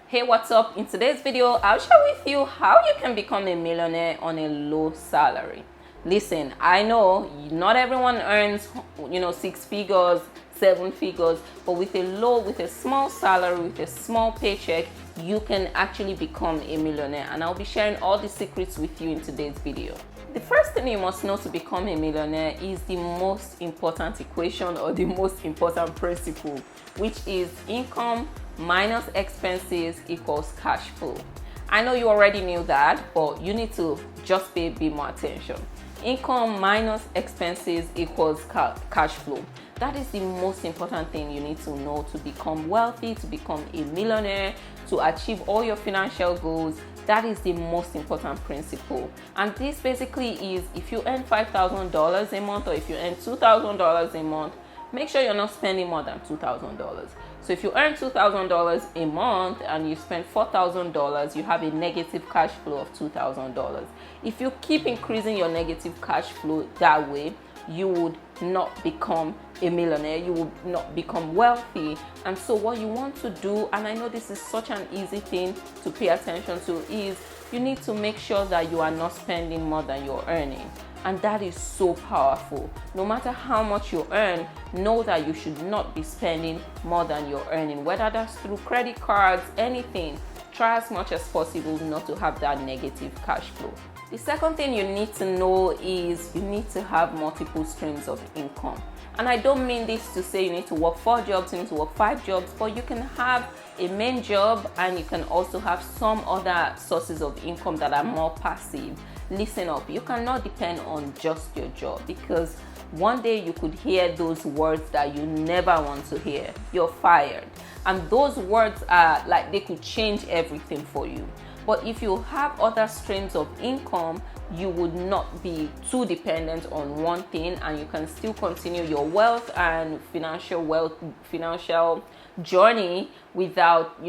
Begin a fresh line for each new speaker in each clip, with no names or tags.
Hey, what's up? In today's video, I'll share with you how you can become a millionaire on a low salary. Listen, I know not everyone earns, six figures, seven figures, but with a small salary, with a small paycheck, you can actually become a millionaire. And I'll be sharing all the secrets with you in today's video. The first thing you must know to become a millionaire is the most important equation or the most important principle, which is income minus expenses equals cash flow. I know you already knew that, but you need to just pay a bit more attention. Income minus expenses equals cash flow. That is the most important thing you need to know to become wealthy, to become a millionaire, to achieve all your financial goals. That is the most important principle. And this basically is, if you earn $5,000 a month or if you earn $2,000 a month, make sure you're not spending more than $2,000. So if you earn $2,000 a month and you spend $4,000, you have a negative cash flow of $2,000. If you keep increasing your negative cash flow that way, you would not become a millionaire, you will not become wealthy. And so what you want to do, and I know this is such an easy thing to pay attention to, is you need to make sure that you are not spending more than you're earning. And that is so powerful. No matter how much you earn, know that you should not be spending more than you're earning, whether that's through credit cards, anything. Try as much as possible not to have that negative cash flow. The second thing you need to know is you need to have multiple streams of income. And I don't mean this to say you need to work 4 jobs, you need to work 5 jobs, but you can have a main job and you can also have some other sources of income that are more passive. Listen up, you cannot depend on just your job, because one day you could hear those words that you never want to hear. You're fired. And those words are like, they could change everything for you. But if you have other streams of income, you would not be too dependent on one thing, and you can still continue your wealth and financial journey without,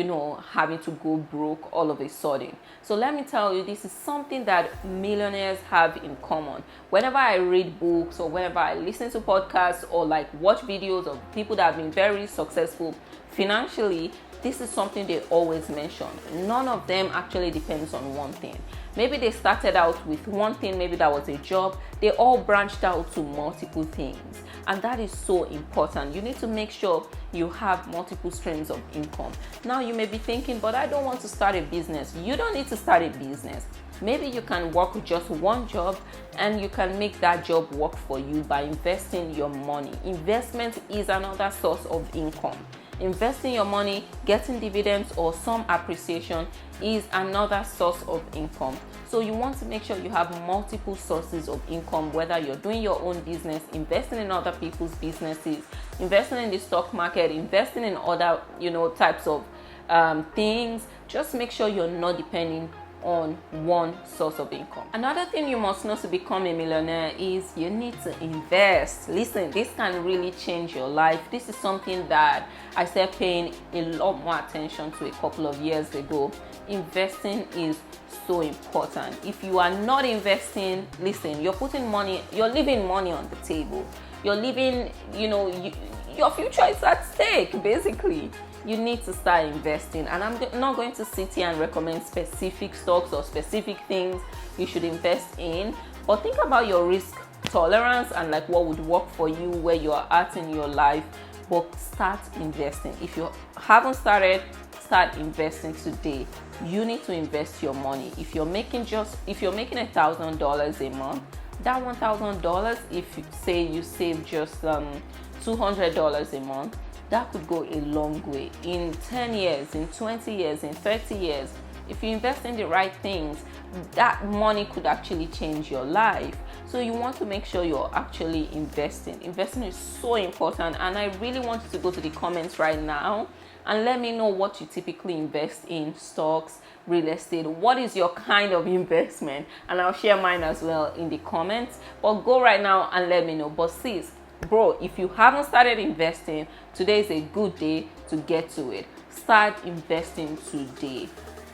having to go broke all of a sudden. So let me tell you, this is something that millionaires have in common. Whenever I read books or whenever I listen to podcasts or like watch videos of people that have been very successful financially, this is something they always mention. None of them actually depends on one thing. Maybe they started out with one thing, maybe that was a job. They all branched out to multiple things. And that is so important. You need to make sure you have multiple streams of income. Now you may be thinking, but I don't want to start a business. You don't need to start a business. Maybe you can work with just one job and you can make that job work for you by investing your money. Investment is another source of income. Investing your money, getting dividends or some appreciation is another source of income. So you want to make sure you have multiple sources of income, whether you're doing your own business, investing in other people's businesses, investing in the stock market, investing in other, types of things. Just make sure you're not depending on one source of income. Another thing you must know to become a millionaire is you need to invest. Listen, this can really change your life. This is something that I started paying a lot more attention to a couple of years ago. Investing is so important. If you are not investing, listen, you're leaving money on the table. You're leaving, your future is at stake, basically. You need to start investing, and I'm not going to sit here and recommend specific stocks or specific things you should invest in, but think about your risk tolerance and like what would work for you, where you are at in your life. But start investing. If you haven't started, start investing today. You need to invest your money. If you're making $1,000 a month, that $1,000, if you say you save just $200 a month, that could go a long way. In 10 years, in 20 years, in 30 years, if you invest in the right things, that money could actually change your life. So you want to make sure you're actually investing. Investing is so important, and I really want you to go to the comments right now and let me know what you typically invest in: stocks, real estate. What is your kind of investment? And I'll share mine as well in the comments. But go right now and let me know. But sis, bro, if you haven't started investing, today is a good day to get to it. Start investing today.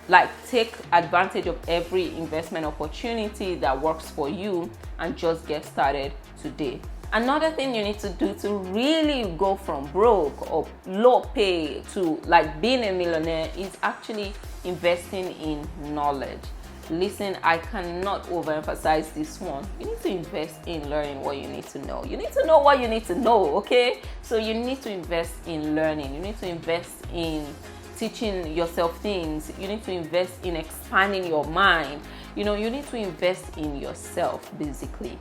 Like, take advantage of every investment opportunity that works for you and just get started today. Another thing you need to do to really go from broke or low pay to like being a millionaire is actually investing in knowledge. Listen, I cannot overemphasize this one. You need to invest in learning what you need to know. You need to know what you need to know, okay? So you need to invest in learning. You need to invest in teaching yourself things. You need to invest in expanding your mind. You need to invest in yourself, basically.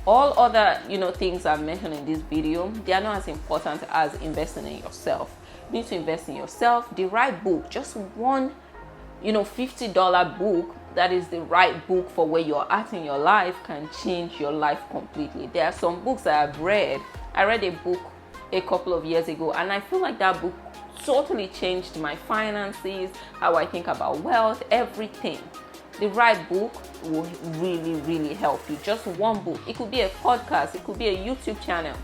All other, things I've mentioned in this video, they are not as important as investing in yourself. You need to invest in yourself. The right book, just one, $50 book that is the right book for where you're at in your life can change your life completely. There are some books that I've read. I read a book a couple of years ago, and I feel like that book totally changed my finances, how I think about wealth, everything. The right book will really, really help you. Just one book. It could be a podcast. It could be a YouTube channel.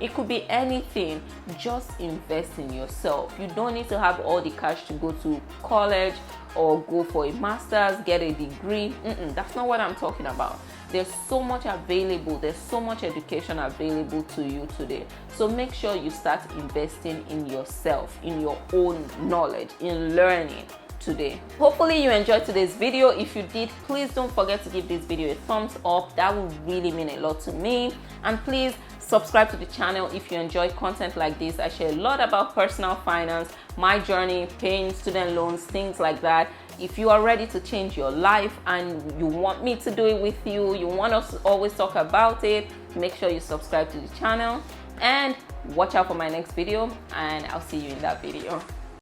It could be anything. Just invest in yourself. You don't need to have all the cash to go to college or go for a master's, get a degree. That's not what I'm talking about. There's so much available. There's so much education available to you today. So make sure you start investing in yourself, in your own knowledge, in learning today. Hopefully you enjoyed today's video. If you did, please don't forget to give this video a thumbs up. That would really mean a lot to me. And please subscribe to the channel if you enjoy content like this. I share a lot about personal finance, my journey, paying student loans, things like that. If you are ready to change your life and you want me to do it with you, you want us to always talk about it, make sure you subscribe to the channel and watch out for my next video, and I'll see you in that video.